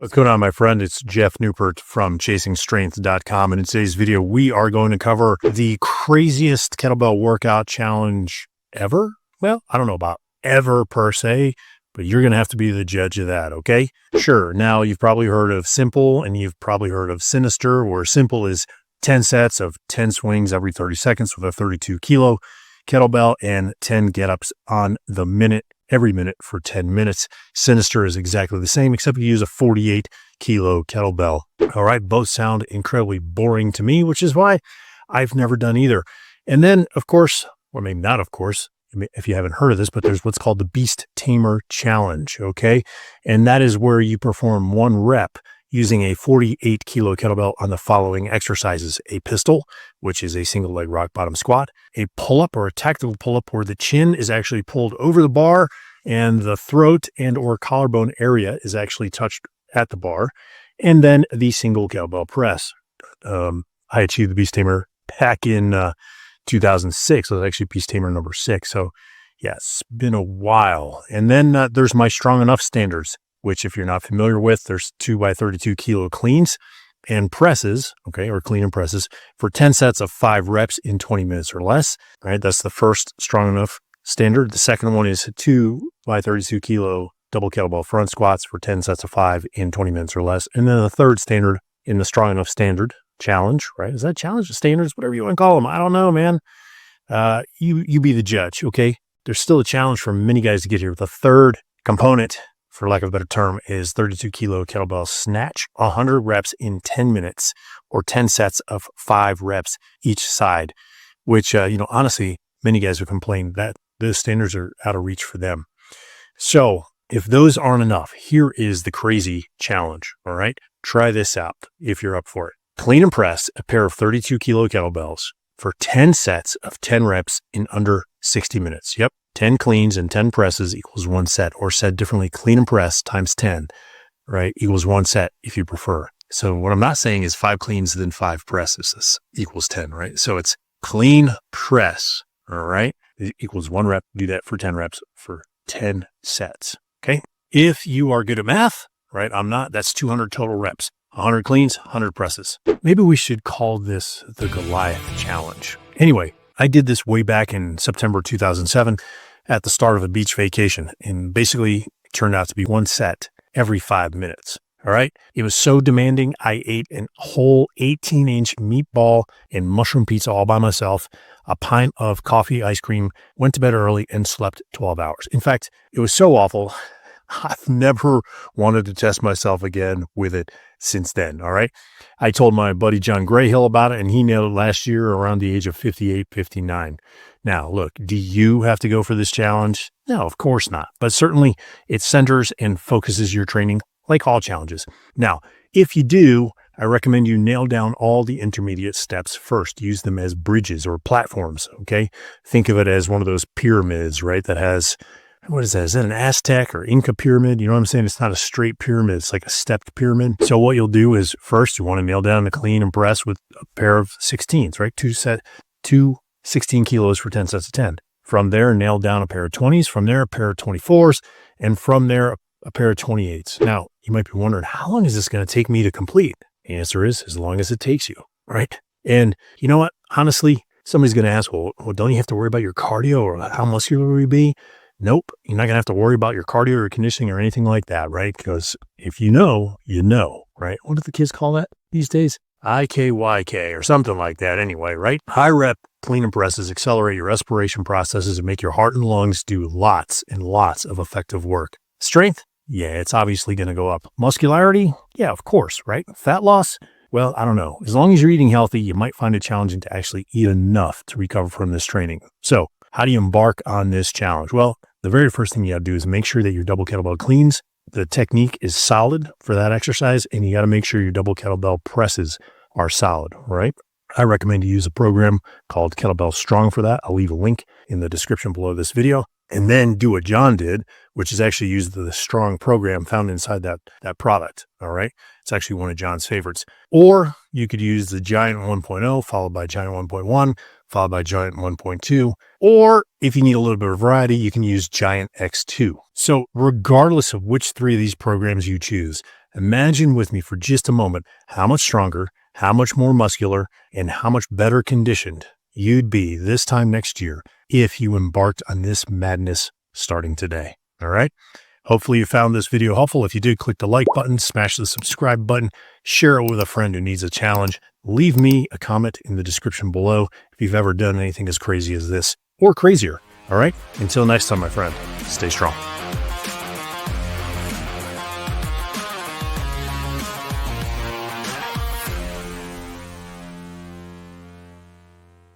What's going on, my friend? It's Jeff Newport from ChasingStrength.com, and in today's video, we are going to cover the craziest kettlebell workout challenge ever. Well, I don't know about ever per se, but you're going to have to be the judge of that, okay? Sure, now you've probably heard of Simple, and you've probably heard of Sinister, where Simple is 10 sets of 10 swings every 30 seconds with a 32-kilo kettlebell and 10 get-ups on the minute, every minute for 10 minutes. Sinister is exactly the same, except you use a 48-kilo kettlebell. All right, both sound incredibly boring to me, which is why I've never done either. And then, of course, or maybe not of course, if you haven't heard of this, but there's what's called the Beast Tamer Challenge, okay? And that is where you perform one rep using a 48-kilo kettlebell on the following exercises: a pistol, which is a single leg rock bottom squat, a pull-up or a tactical pull-up where the chin is actually pulled over the bar and the throat and or collarbone area is actually touched at the bar, and then the single kettlebell press. I achieved the Beast Tamer back in 2006. It was actually Beast Tamer number 6. So yeah, it's been a while. And then there's my Strong Enough standards, which if you're not familiar with, there's 2x32-kilo cleans and presses, okay, or clean and presses for 10 sets of 5 reps in 20 minutes or less. All right, that's the first Strong Enough standard. The second one is 2x32-kilo double kettlebell front squats for 10 sets of 5 in 20 minutes or less. And then the third standard in the Strong Enough standard challenge, right? Is that challenge? Standards, whatever you want to call them. I don't know, man. You be the judge, okay? There's still a challenge for many guys to get here. The third component, for lack of a better term, is 32-kilo kettlebell snatch, 100 reps in 10 minutes or 10 sets of 5 reps each side, which, honestly, many guys have complained that those standards are out of reach for them. So if those aren't enough, here is the crazy challenge, all right? Try this out if you're up for it. Clean and press a pair of 32-kilo kettlebells for 10 sets of 10 reps in under 60 minutes. Yep. 10 cleans and 10 presses equals 1 set, or said differently, clean and press times 10, right, equals 1 set if you prefer. So what I'm not saying is 5 cleans, then 5 presses. This equals 10, right? So it's clean press, all right, it equals 1 rep. Do that for 10 reps for 10 sets, okay? If you are good at math, right, I'm not, that's 200 total reps. 100 cleans, 100 presses. Maybe we should call this the Goliath Challenge. Anyway, I did this way back in September 2007 at the start of a beach vacation, and basically it turned out to be 1 set every 5 minutes. All right. It was so demanding, I ate a whole 18-inch meatball and mushroom pizza all by myself, a pint of coffee, ice cream, went to bed early, and slept 12 hours. In fact, it was so awful, I've never wanted to test myself again with it since then, all right? I told my buddy John Grayhill about it, and he nailed it last year around the age of 58, 59. Now, look, do you have to go for this challenge? No, of course not. But certainly it centers and focuses your training like all challenges. Now, if you do, I recommend you nail down all the intermediate steps first. Use them as bridges or platforms, okay? Think of it as one of those pyramids, right, that has... what is that? Is that an Aztec or Inca pyramid? You know what I'm saying? It's not a straight pyramid. It's like a stepped pyramid. So what you'll do is first you want to nail down the clean and press with a pair of 16s, right? Two 16 kilos for 10 sets of 10. From there, nail down a pair of 20s. From there, a pair of 24s. And from there, a pair of 28s. Now, you might be wondering, how long is this going to take me to complete? The answer is as long as it takes you, right? And you know what? Honestly, somebody's going to ask, well, don't you have to worry about your cardio or how muscular will you be? Nope, you're not going to have to worry about your cardio or conditioning or anything like that, right? Because if you know, right? What do the kids call that these days? IKYK or something like that anyway, right? High rep clean and presses accelerate your respiration processes and make your heart and lungs do lots and lots of effective work. Strength? Yeah, it's obviously going to go up. Muscularity? Yeah, of course, right? Fat loss? Well, I don't know. As long as you're eating healthy, you might find it challenging to actually eat enough to recover from this training. So how do you embark on this challenge? Well, the very first thing you got to do is make sure that your double kettlebell cleans, the technique is solid for that exercise, and you got to make sure your double kettlebell presses are solid, right? I recommend you use a program called Kettlebell Strong for that. I'll leave a link in the description below this video. And then do what John did, which is actually use the Strong program found inside that product, all right? It's actually one of John's favorites. Or you could use the Giant 1.0 followed by Giant 1.1, followed by Giant 1.2. Or if you need a little bit of variety, you can use Giant X2. So regardless of which 3 of these programs you choose, Imagine with me for just a moment how much stronger, how much more muscular, and how much better conditioned you'd be this time next year if you embarked on this madness starting today. All right? Hopefully you found this video helpful. If you did, click the like button, smash the subscribe button, share it with a friend who needs a challenge. Leave me a comment in the description below if you've ever done anything as crazy as this or crazier. All right? Until next time, my friend, stay strong.